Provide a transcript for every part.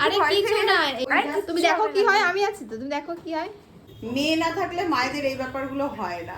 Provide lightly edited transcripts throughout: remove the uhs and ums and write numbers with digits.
আরে কিছু না, তুমি দেখো কি হয়, আমি আছি তো, তুমি দেখো কি হয়। মেয়ে না থাকলে মায়েদের এই ব্যাপারগুলো হয় না।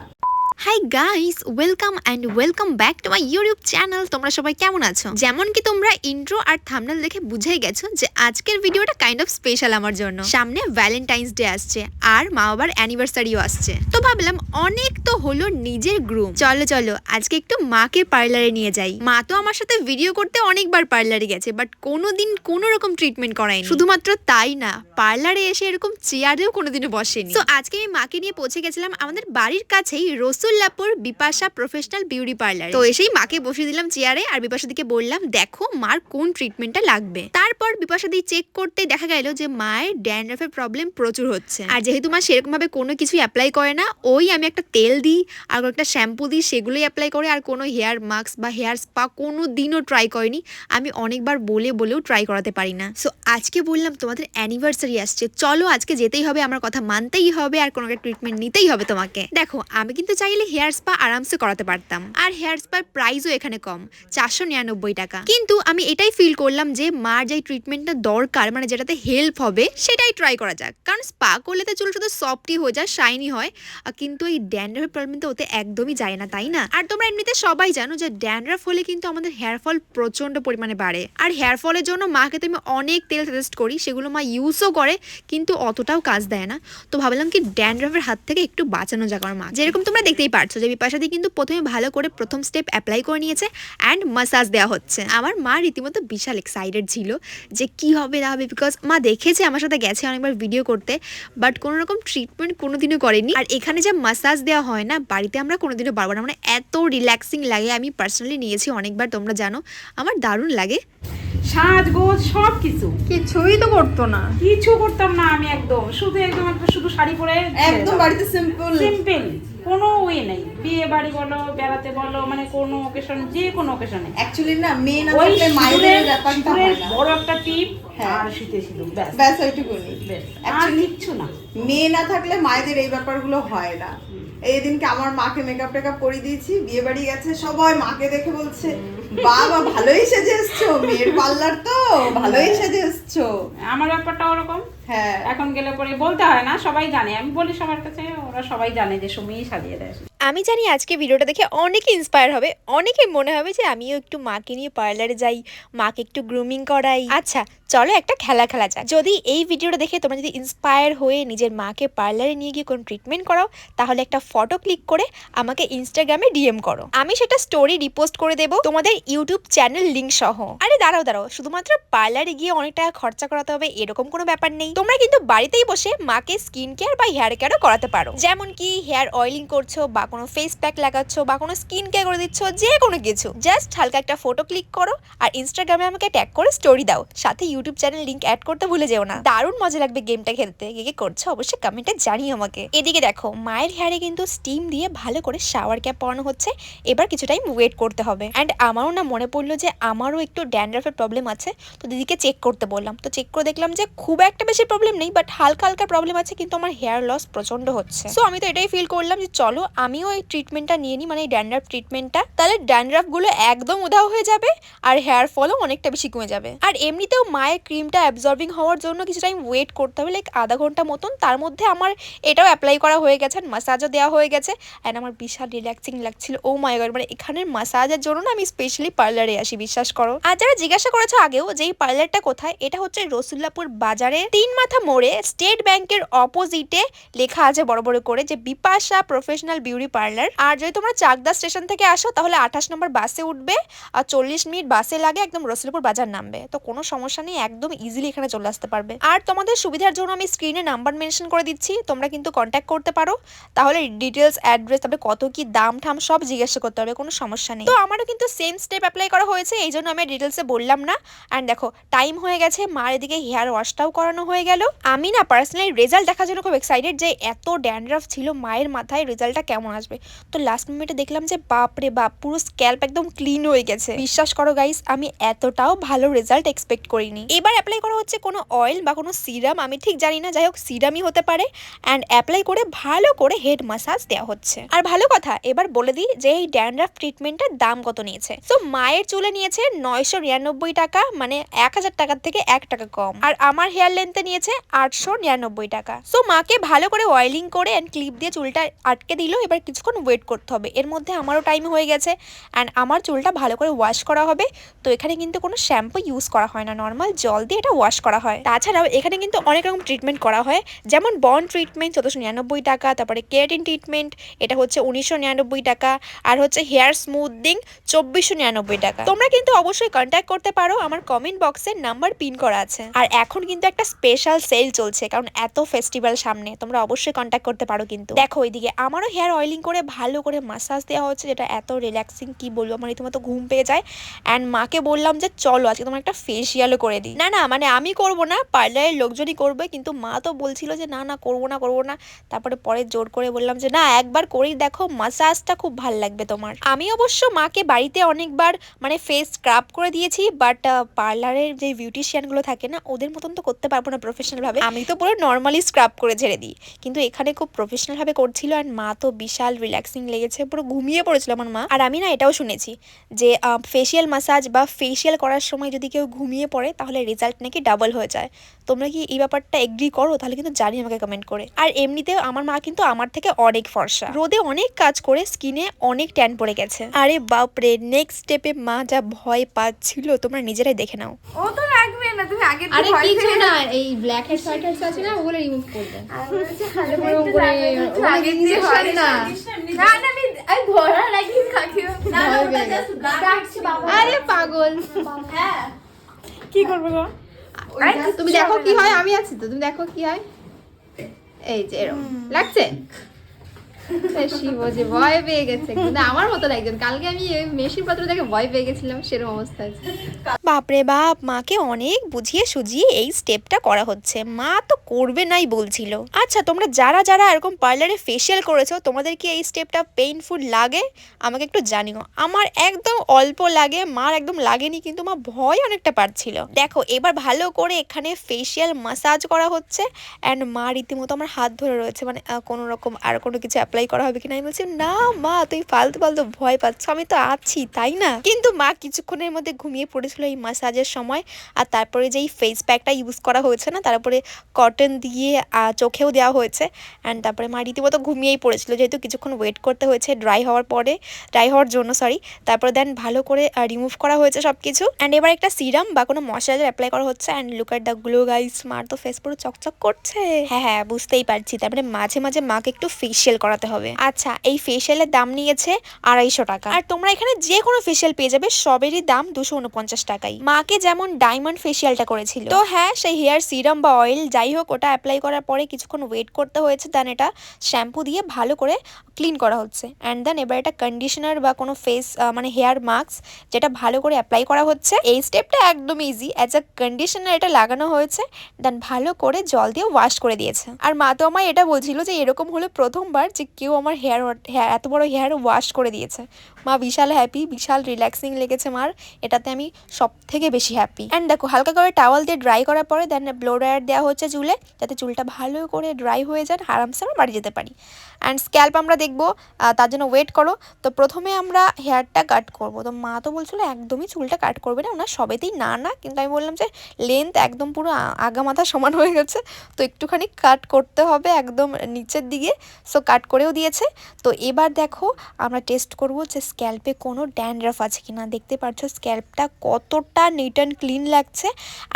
Hi guys, welcome back to my YouTube channel. তোমরা সবাই কেমন আছো? যেমন কি তোমরা ইন্ট্রো আর থাম্বনেল দেখে বুঝেই গেছো যে আজকের ভিডিওটা কাইন্ড অফ স্পেশাল আমার জন্য। সামনে ভ্যালেন্টাইন্স ডে আসছে আর মা বাবার অ্যানিভার্সারিও আসছে, তো ভাবলাম অনেক তো হলো নিজের গ্রুম, চলো আজকে একটু মাকে পার্লারে নিয়ে যাই। মা তো আমার সাথে ভিডিও করতে অনেকবার পার্লারে গেছে, বাট কোনোদিন কোনো রকম ট্রিটমেন্ট করায়নি। শুধুমাত্র তাই না, পার্লারে এসে এরকম চেয়ারেও কোনোদিনও বসেনি। তো আজকে আমি মাকে নিয়ে পৌঁছে গেছিলাম আমাদের বাড়ির কাছেই রসুল্লাপুর বিপাশা প্রফেশনাল বিউটি পার্লার। তো এসেই মাকে বসিয়ে দিলাম চেয়ারে আর বিপাশা দিকে বললাম দেখো মার কোন ট্রিটমেন্টটা লাগবে। তারপর বিপাশা দি চেক করতে দেখা গেল যে মায়ের ড্যান্ড্রাফের প্রবলেম প্রচুর হচ্ছে, আর যেহেতু মা সেরকম ভাবে কোনো কিছু অ্যাপ্লাই করে না, ওই আমি একটা তেল দিই আর একটা শ্যাম্পু দিই, সেগুলোই অ্যাপ্লাই করে, আর কোনো হেয়ার মাস্ক বা হেয়ার স্পা কোনো দিনও ট্রাই করিনি। আমি অনেকবার বলেও ট্রাই করাতে পারি না। সো আজকে বললাম তোমাদের অ্যানিভার্সারি আসছে, চলো আজকে যেতেই হবে, আমার কথা মানতেই হবে, আর কোনো একটা ট্রিটমেন্ট নিতেই হবে তোমাকে। দেখো আমি কিন্তু চাইলে হেয়ার স্পা আরামসে করাতে পারতাম, আর হেয়ার স্পার প্রাইসও এখানে কম, 499 টাকা। কিন্তু আমি এটাই ফিল করলাম যে মার যে ট্রিটমেন্টটা দরকার, মানে যেটাতে হেল্প হবে সেটাই ট্রাই করা যাক। কারণ স্পা করলে তো চুল শুধু সফটই হয়ে যায়, শাইনি হয়, কিন্তু এই ড্যান্ড্রাফের প্রবলেম তো ওতে একদমই যায় না, তাই না? আর তোমরা এমনিতে সবাই জানো যে ড্যান্ড্রাফ হলে কিন্তু আমাদের হেয়ার ফল প্রচন্ড পরিমাণে বাড়ে, আর হেয়ার ফলের জন্য মাকে তো আমি অনেক তেল সাজেস্ট করি, সেগুলো মা ইউজও করে, কিন্তু অতটাও কাজ দেয় না। তো ভাবলাম কি ড্যান্ড্রাফের হাত থেকে একটু বাঁচানো যাক আমার মা। যেরকম তোমরা দেখতেই পারছো যে বিপাশা দি কিন্তু প্রথমে ভালো করে প্রথম স্টেপ অ্যাপ্লাই করে নিয়েছে অ্যান্ড মাসাজ দেওয়া হচ্ছে। আমার মা রীতিমতো বিশাল এক্সাইটেড ছিল যে কি হবে না হবে, বিকজ মা দেখেছে আমার সাথে গেছে অনেকবার ভিডিও করতে, বাট কোনো রকম ট্রিটমেন্ট কোনোদিনও করেনি। আর এখানে যে মাসাজ দেওয়া হয় না, বাড়িতে আমরা কোনোদিনও পারবো না, মানে এত রিল্যাক্সিং লাগে। আমি পার্সোনালি নিয়েছি অনেকবার, তোমরা জানো আমার দারুণ লাগে। সাজগোজ সব কিছু কিছুই তো করতো না, কিছু করতাম না আমি, একদম শুধু শাড়ি পরে একদম বাড়িতে সিম্পল কোনো ওয়ে নেই। বিয়ে বাড়ি বলো, বেড়াতে বলো, মানে কোনো ওকেশন, যে কোনো ওকেশনে অ্যাকচুয়ালি না মেয়ে না ওই থাকলে মায়েদের ব্যাপারটা হয় না। বড় একটা টিপ হ্যাঁ। আর শীতে ছিল ব্যাস ওইটুকুনি। আর Actually, কিচ্ছু না। মেয়ে না থাকলে মায়েদের এই ব্যাপারগুলো হয় না। এই দিনকে আমার মাকে মেকআপ টেকআপ করে দিয়েছি, বিয়ে বাড়ি গেছে, সবাই মাকে দেখে বলছে বাবা ভালোই সেজে এসছো, মেয়ের পার্লার তো ভালোই সেজে এসছো। আমার ব্যাপারটা ওরকম। হ্যাঁ, এখন গেলে পরে বলতে হয় না, সবাই জানে, আমি বলি সবার কাছে, ওরা সবাই জানে যে সুমিই সাজিয়ে দেয়। আমি জানি আজকে ভিডিওটা দেখে অনেকে ইন্সপায়ার হবে, অনেকে মনে হবে যে আমিও একটু মাকে নিয়ে পার্লারে যাই, মাকে একটু গ্রুমিং করাই। আচ্ছা চলো একটা খেলা যাক। যদি এই ভিডিওটা দেখে তোমরা যদি ইন্সপায়ার হয়ে নিজের মাকে পার্লারে নিয়ে গিয়ে কোনো ট্রিটমেন্ট করাও, তাহলে একটা ফটো ক্লিক করে আমাকে ইনস্টাগ্রামে ডিএম করো, আমি সেটা স্টোরি রিপোস্ট করে দেবো তোমাদের ইউটিউব চ্যানেল লিঙ্ক সহ। আরে দাঁড়াও, শুধুমাত্র পার্লারে গিয়ে অনেক টাকা খরচা করাতে হবে এরকম কোনো ব্যাপার নেই। তোমরা কিন্তু বাড়িতেই বসে মাকে স্কিন কেয়ার বা হেয়ার কেয়ারও করাতে পারো, যেমন কি হেয়ার অয়েলিং করছো বা কোনো ফেস প্যাক লাগাচ্ছ বা কোনো স্কিন কেয়ার করে দিচ্ছ, যে কোনো কিছু। জাস্ট হালকা একটা ফটো ক্লিক করো আর ইনস্টাগ্রামে আমাকে ট্যাগ করে স্টোরি দাও, সাথে ইউটিউব চ্যানেল লিংক অ্যাড করতে ভুলে যেও না। দারুণ মজা লাগবে গেমটা খেলতে। কে করছো অবশ্যই কমেন্টে জানিও আমাকে। এদিকে দেখো মায়ের হেয়ারে কিন্তু স্টিম দিয়ে ভালো করে শাওয়ার ক্যাপ পরানো হচ্ছে, এবার কিছু টাইম ওয়েট করতে হবে। অ্যান্ড আমারও না মনে পড়লো যে আমারও একটু ড্যান্ড্রাফের প্রবলেম আছে, তো দিদিকে চেক করতে বললাম। তো চেক করে দেখলাম যে খুব একটা বেশি প্রবলেম নেই, বাট হালকা প্রবলেম আছে, কিন্তু আমার হেয়ার লস প্রচন্ড হচ্ছে। সো আমি তো এটাই ফিল করলাম যে চলো আমিও এই ট্রিটমেন্টটা নিয়ে নিই, মানে এই ড্যান্ড্রাফ ট্রিটমেন্টটা, তাহলে ড্যান্ড্রাফ গুলো একদম উধাও হয়ে যাবে আর হেয়ার ফলও অনেকটা বেশি কমে যাবে। আর এমনিতেও মায়ের ক্রিমটা অ্যাবজর্বিং হওয়ার জন্য কিছু টাইম ওয়েট করতে হবে, লাইক আধা ঘন্টা মতন। তার মধ্যে আমার এটাও অ্যাপ্লাই করা হয়ে গেছে, মাসাজও দেওয়া হয়ে গেছে, অ্যান্ড আমার বিশাল রিল্যাক্সিং লাগছিল। ও মাই গড, মানে এখানের মাসাজের জন্য না আমি স্পেশালি পার্লারে আসি, বিশ্বাস করো। আর যারা জিজ্ঞাসা করেছো আগেও যে এই পার্লারটা কোথায়, এটা হচ্ছে রসুল্লাপুর বাজারে 3 মাথা মোড়ে স্টেট ব্যাংকের অপোজিটে লেখা আছে বড় করে যে বিপাশা প্রফেশনাল বিউটি পার্লার। আর যদি তোমরা চাকদা স্টেশন থেকে আসো তাহলে 28 নম্বর বাসে উঠবে, আর 40 মিনিট বাসে লাগে, একদম রসুলপুর বাজার নামবে। তো কোনো সমস্যা নেই, একদম ইজিলি এখানে চলে আসতে পারবে। আর তোমাদের সুবিধার জন্য আমি স্ক্রিনে নাম্বার মেনশন করে দিচ্ছি, তোমরা কিন্তু কন্ট্যাক্ট করতে পারো, তাহলে ডিটেলস অ্যাড্রেস তারপরে কত কি দাম ঠাম সব জিজ্ঞাসা করতে হবে, কোনো সমস্যা নেই। তো আমারও কিন্তু সেম স্টেপ অ্যাপ্লাই করা হয়েছে, এই জন্য আমি ডিটেলসে বললাম না। অ্যান্ড দেখো টাইম হয়ে গেছে, মার এদিকে হেয়ার ওয়াশটাও করানো হয়ে গেল। আমি না পার্সোনালি রেজাল্ট দেখার জন্য খুব এক্সাইটেড যে এত ড্যান্ড্রাফ ছিল মায়ের মাথায়, রেজাল্টটা কেমন আসবে। তো লাস্ট মোমেন্টে দেখলাম যে বাপরে বাপ, পুরো স্ক্যাল্প একদম ক্লিন হয়ে গেছে। বিশ্বাস করো গাইস, আমি এতটাও ভালো রেজাল্ট এক্সপেক্ট করিনি। এবার অ্যাপ্লাই করা হচ্ছে কোনো অয়েল বা কোনো সিরাম, আমি ঠিক জানি না, যাই হোক সিরামই হতে পারে। অ্যান্ড অ্যাপ্লাই করে ভালো করে হেড মাসাজ দেওয়া হচ্ছে। আর ভালো কথা, এবার বলে দিই যে এই ড্যান্ড্রাফ ট্রিটমেন্টের দাম কত নিয়েছে। তো মায়ের চুলে নিয়েছে 999 টাকা, মানে 1000 টাকার থেকে 1 টাকা কম। আর আমার হেয়ার লেন্থে নিয়েছে 899 টাকা। সো মাকে ভালো করে অয়েলিং করে অ্যান্ড ক্লিপ দিয়ে চুলটা আটকে দিল। এবার কিছুক্ষণ ওয়েট করতে হবে। এর মধ্যে আমারও টাইম হয়ে গেছে অ্যান্ড আমার চুলটা ভালো করে ওয়াশ করা হবে। তো এখানে কিন্তু কোনো শ্যাম্পু ইউজ করা হয় না, নর্মাল জল দিয়ে এটা ওয়াশ করা হয়। তাছাড়াও এখানে কিন্তু অনেক রকম ট্রিটমেন্ট করা হয়, যেমন বন্ড ট্রিটমেন্ট 1499 টাকা, তারপরে কেরাটিন ট্রিটমেন্ট এটা হচ্ছে 1999 টাকা, আর হচ্ছে হেয়ার স্মুথিং 2499 টাকা। তোমরা কিন্তু অবশ্যই কন্ট্যাক্ট করতে পারো, আমার কমেন্ট বক্সে নাম্বার পিন করা আছে। আর এখন কিন্তু একটা স্পেশাল সেল চলছে, কারণ এত ফেস্টিভ্যাল সামনে, তোমরা অবশ্যই কন্ট্যাক্ট করতে পারো। কিন্তু দেখো ওইদিকে আমারও হেয়ার অয়েলিং করে ভালো করে মাসাজ দেওয়া হচ্ছে, যেটা এত রিল্যাক্সিং কি বলবো, আমার রীতিমতো ঘুম পেয়ে যায়। অ্যান্ড মাকে বললাম যে চলো আজকে তোমার একটা ফেসিয়ালও করে দিই। না মানে আমি করব না, পার্লারের লোকজনই করবে, কিন্তু মা তো বলছিল যে না করবো না। তারপরে পরে জোর করে বললাম যে না, একবার করেই দেখো, মাসাজটা খুব ভালো লাগবে তোমার। আমি অবশ্য মাকে বাড়িতে অনেকবার মানে ফেস স্ক্রাব করে দিয়েছি, বাট পার্লারের যে বিউটিশিয়ানগুলো থাকে না, ওদের মতন তো করতে পারবো না প্রফেশনাল ভাবে। আমি তো পুরো নর্মালি স্ক্রাব করে ছেড়ে দিই, কিন্তু এখানে খুব প্রফেশনাল ভাবে করছিল। অ্যান্ড মা তো বিশাল রিল্যাক্সিং লেগেছে, পুরো ঘুমিয়ে পড়েছিল আমার মা। আর আমি না এটাও শুনেছি যে ফেসিয়াল মাসাজ বা ফেসিয়াল করার সময় যদি কেউ ঘুমিয়ে পড়ে তাহলে রেজাল্ট নাকি ডাবল হয়ে যায়। তোমরা কি এই ব্যাপারটা এগ্রি করো? তাহলে কিন্তু জানি আমাকে কমেন্ট করে। আর এমনিতেও আমার মা কিন্তু আমার থেকে অনেক ফর্সা, রোদে অনেক কাজ করে স্কিনে অনেক ট্যান পড়ে গেছে। আরে বাপরে, নেক্সট স্টেপে মা যা ভয় পাচ্ছিল তোমরা নিজেরাই দেখে নাও। ও তো রাখবে না, তুমি আগে আরে কিছু না, এই ব্ল্যাক হেড হোয়াইট হেড আছে না, ওগুলো রিমুভ করবে। আর বলছে ভালো করে আগে দিয়ে হয় না আমি ধরা লাগি খাকিও না, ওটা জাস্ট ডাকছে বাবা। আরে পাগল, হ্যাঁ কি করবে গো? তুমি দেখো কি হয়, আমি আছি তো, তুমি দেখো কি হয়। এই যে এরকম লাগছে। শিব যে ভয় পেয়ে গেছে, কিন্তু আমার মতো একজন কালকে আমি মেশিন পত্র দেখে ভয় পেয়ে গেছিলাম, সেরকম অবস্থা আছে। বাপরে বাপ, মাকে অনেক বুঝিয়ে সুঝিয়ে এই স্টেপটা করা হচ্ছে, মা তো করবে নাই বলছিল। আচ্ছা, তোমরা যারা এরকম পার্লারে ফেসিয়াল করেছো, তোমাদের কি এই স্টেপটা পেইনফুল লাগে? আমাকে একটু জানিও। আমার একদম অল্প লাগে, মার একদম লাগেনি, কিন্তু মা ভয় অনেকটা পাচ্ছিল। দেখো এবার ভালো করে এখানে ফেসিয়াল মাসাজ করা হচ্ছে অ্যান্ড মা রীতিমতো আমার হাত ধরে রয়েছে, মানে কোনো রকম আর কোনো কিছু অ্যাপ্লাই করা হবে কিনা। আমি বলছি না মা, তুই ফালতু ভয় পাচ্ছ, আমি তো আছি তাই না। কিন্তু মা কিছুক্ষণের মধ্যে ঘুমিয়ে পড়েছিল এই মাসাজের সময়। আর তারপরে যেই ফেস প্যাকটা ইউজ করা হয়েছে না, তারপরে কটন দিয়ে চোখেও দেওয়া হয়েছে অ্যান্ড তারপরে মা রীতিমতো ঘুমিয়েই পড়েছিল, যেহেতু কিছুক্ষণ ওয়েট করতে হয়েছে ড্রাই হওয়ার জন্য তারপরে দেন ভালো করে রিমুভ করা হয়েছে সব কিছু। অ্যান্ড এবার একটা সিরাম বা কোনো ময়শ্চারাইজার অ্যাপ্লাই করা হচ্ছে and look at the glow guys, মার তো ফেস পুরো চকচক করছে। হ্যাঁ বুঝতেই পারছি। তারপরে মাঝে মাঝে মাকে একটু ফেসিয়াল করাতে হবে। আচ্ছা, এই ফেসিয়ালের দাম নিয়েছে 250 টাকা। আর তোমরা এখানে যে কোনো ফেসিয়াল পেয়ে যাবে, সবেরই দাম 249 টাকাই। মাকে যেমন ডায়মন্ড ফেসিয়ালটা করেছিল, তো হ্যাঁ সেই হেয়ার সিরাম বা অয়েল যাই হোক, ওটা অ্যাপ্লাই করার পরে কিছুক্ষণ ওয়েট করতে হয়েছে, দেন এটা শ্যাম্পু দিয়ে ভালো করে ক্লিন করা হচ্ছে অ্যান্ড দেন এবার এটা কন্ডিশনার বা কোনো ফেস মানে হেয়ার মাস্ক যেটা ভালো করে অ্যাপ্লাই করা হচ্ছে। এই স্টেপটা একদম ইজি, অ্যাজ আ কন্ডিশনার এটা লাগানো হয়েছে, দেন ভালো করে জল দিয়ে ওয়াশ করে দিয়েছে। আর মা তো আমায় এটা বলছিল যে এরকম হলো প্রথমবার যে কেউ আমার হেয়ার এত বড় হেয়ার ওয়াশ করে দিয়েছে। মা বিশাল হ্যাপি, বিশাল রিল্যাক্সিং লেগেছে মার, এটাতে আমি সব থেকে বেশি হ্যাপি। অ্যান্ড দেখো হালকা করে টাওয়াল দিয়ে ড্রাই করার পরে দেন ব্লো ড্রায়ার দেওয়া হচ্ছে চুলে, যাতে চুলটা ভালো করে ড্রাই হয়ে যায়, আরামসে আমরা বাড়ি যেতে পারি। অ্যান্ড স্ক্যাল্প আমরা দেখবো, তার জন্য ওয়েট করো। তো প্রথমে আমরা হেয়ারটা কাট করব। তো মা তো বলছিল একদমই চুলটা কাট করবে না, ওনার সবেতেই না, কিন্তু আমি বললাম যে লেন্থ একদম পুরো আগা মাথা সমান হয়ে গেছে, তো একটুখানি কাট করতে হবে একদম নিচের দিকে। সো কাট করেও দিয়েছে। তো এবার দেখো আমরা টেস্ট করব যে স্ক্যাল্পে কোনো ড্যান্ড্রাফ আছে কিনা। দেখতে পাচ্ছ স্ক্যাল্পটা কতটা নিট অ্যান্ড ক্লিন লাগছে।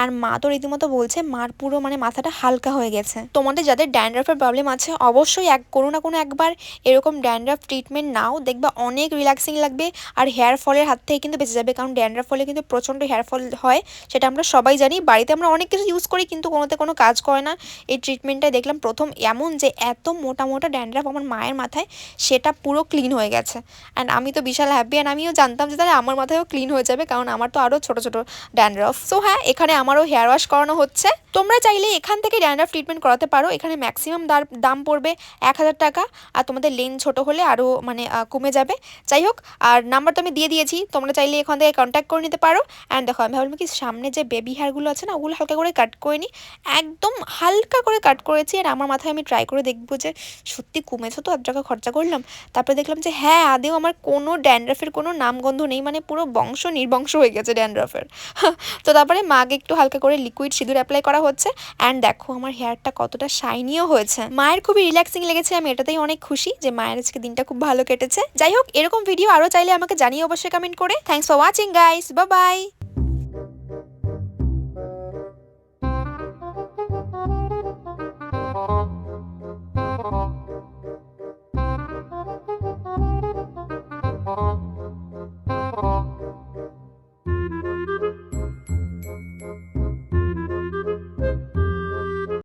আর মা তো রীতিমতো বলছে মার পুরো মানে মাথাটা হালকা হয়ে গেছে। তোমাদের যাদের ড্যান্ড্রাফের প্রবলেম আছে অবশ্যই কোনো না কোনো একবার এরকম ড্যান্ড্রাফ ট্রিটমেন্ট নাও, দেখবা অনেক রিল্যাক্সিং লাগবে আর হেয়ার ফলের হাত থেকে কিন্তু বেঁচে যাবে। কারণ ড্যান্ড্রাফ ফলে কিন্তু প্রচণ্ড হেয়ার ফল হয়, সেটা আমরা সবাই জানি। বাড়িতে আমরা অনেক কিছু ইউজ করি কিন্তু কোনো কাজ করে না। এই ট্রিটমেন্টটাই দেখলাম প্রথম এমন যে এত মোটা ড্যান্ড্রাফ আমার মায়ের মাথায় সেটা পুরো ক্লিন হয়ে গেছে। অ্যান্ড আমি তো বিশাল হ্যাপি। অ্যান্ড আমিও জানতাম যে তাহলে আমার মাথায়ও ক্লিন হয়ে যাবে, কারণ আমার তো আরও ছোটো ড্যান্ড্রাফ। সো হ্যাঁ, এখানে আমারও হেয়ার ওয়াশ করানো হচ্ছে। তো তোমরা চাইলে এখান থেকে ড্যান্ড্রাফ ট্রিটমেন্ট করাতে পারো। এখানে ম্যাক্সিমাম দাম পড়বে 1000 টাকা, আর তোমাদের লেন ছোট হলে আরও মানে কমে যাবে। যাই হোক, আর নাম্বার তো আমি দিয়ে দিয়েছি, তোমরা চাইলে এখান থেকে কন্ট্যাক্ট করে নিতে পারো। অ্যান্ড দেখো আমি ভাবলাম কি সামনে যে বেবি হেয়ারগুলো আছে না, ওগুলো হালকা করে কাট করে নিই, একদম হালকা করে কাট করেছি। আর আমার মাথায় আমি ট্রাই করে দেখবো যে সত্যি কমেছে তো, 1 টাকা খরচা করলাম। তারপরে দেখলাম যে হ্যাঁ, আদেও আমার কোনো ড্যান্ড্রাফের কোনো নামগন্ধ নেই, মানে পুরো বংশ নির্বংশ হয়ে গেছে ড্যান্ড্রাফের। তো তারপরে মাকে একটু হালকা করে লিকুইড সিঁদুর অ্যাপ্লাই করা হচ্ছে। অ্যান্ড দেখো আমার হেয়ারটা কতটা শাইনিও হয়েছে। মায়ের খুবই রিল্যাক্সিং লেগেছে, আমি এটাতেই অনেক খুশি যে মায়ের আজকে দিনটা খুব ভালো কেটেছে। যাই হোক, এরকম ভিডিও আরও চাইলে আমাকে জানিয়ে অবশ্যই কমেন্ট করে। Thanks for watching guys, bye bye.